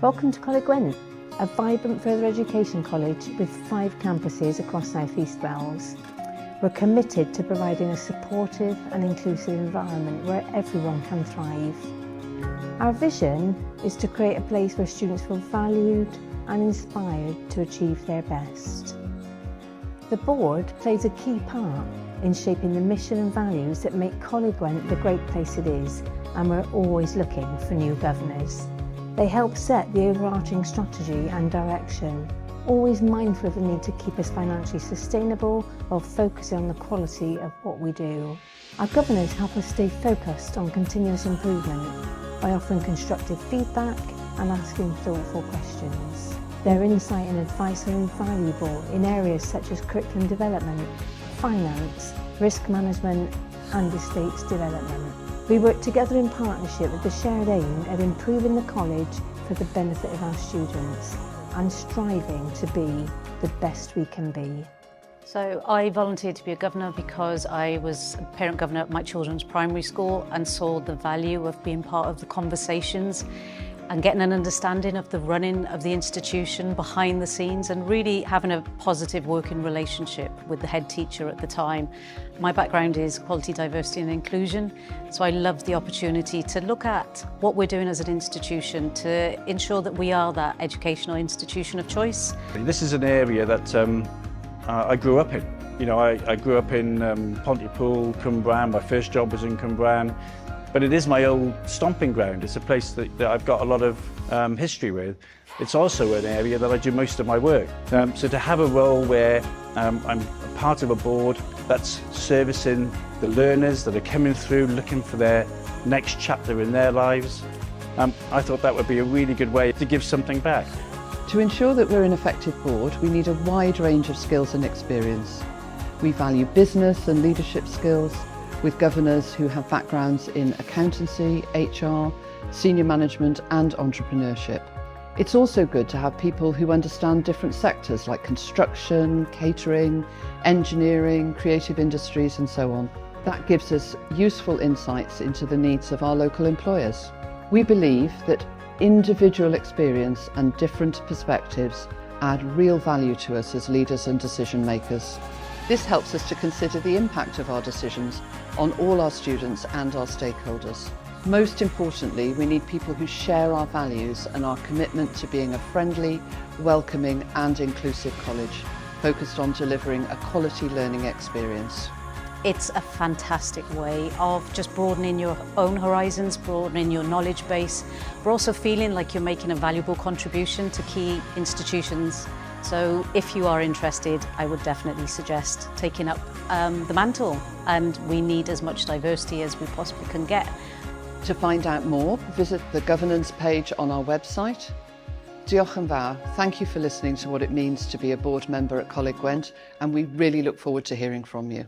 Welcome to Coleg Gwent, a vibrant further education college with 5 campuses across South East Wales. We're committed to providing a supportive and inclusive environment where everyone can thrive. Our vision is to create a place where students feel valued and inspired to achieve their best. The board plays a key part in shaping the mission and values that make Coleg Gwent the great place it is, and we're always looking for new governors. They help set the overarching strategy and direction, always mindful of the need to keep us financially sustainable while focusing on the quality of what we do. Our governors help us stay focused on continuous improvement by offering constructive feedback and asking thoughtful questions. Their insight and advice are invaluable in areas such as curriculum development, finance, risk management and estates development. We work together in partnership with the shared aim of improving the college for the benefit of our students and striving to be the best we can be. So I volunteered to be a governor because I was a parent governor at my children's primary school and saw the value of being part of the conversations and getting an understanding of the running of the institution behind the scenes and really having a positive working relationship with the head teacher at the time. My background is quality, diversity and inclusion, so I loved the opportunity to look at what we're doing as an institution to ensure that we are that educational institution of choice. This is an area that I grew up in. You know, I grew up in Pontypool, Cwmbran. My first job was in Cwmbran. But it is my old stomping ground. It's a place that I've got a lot of history with. It's also an area that I do most of my work. So to have a role where I'm a part of a board that's servicing the learners that are coming through, looking for their next chapter in their lives, I thought that would be a really good way to give something back. To ensure that we're an effective board, we need a wide range of skills and experience. We value business and leadership skills, with governors who have backgrounds in accountancy, HR, senior management and entrepreneurship. It's also good to have people who understand different sectors like construction, catering, engineering, creative industries and so on. That gives us useful insights into the needs of our local employers. We believe that individual experience and different perspectives add real value to us as leaders and decision makers. This helps us to consider the impact of our decisions on all our students and our stakeholders. Most importantly, we need people who share our values and our commitment to being a friendly, welcoming and inclusive college, focused on delivering a quality learning experience. It's a fantastic way of just broadening your own horizons, broadening your knowledge base, but also feeling like you're making a valuable contribution to key institutions. So if you are interested, I would definitely suggest taking up the mantle, and we need as much diversity as we possibly can get. To find out more, visit the governance page on our website. Dewch yn fawr. Thank you for listening to what it means to be a board member at Coleg Gwent, and we really look forward to hearing from you.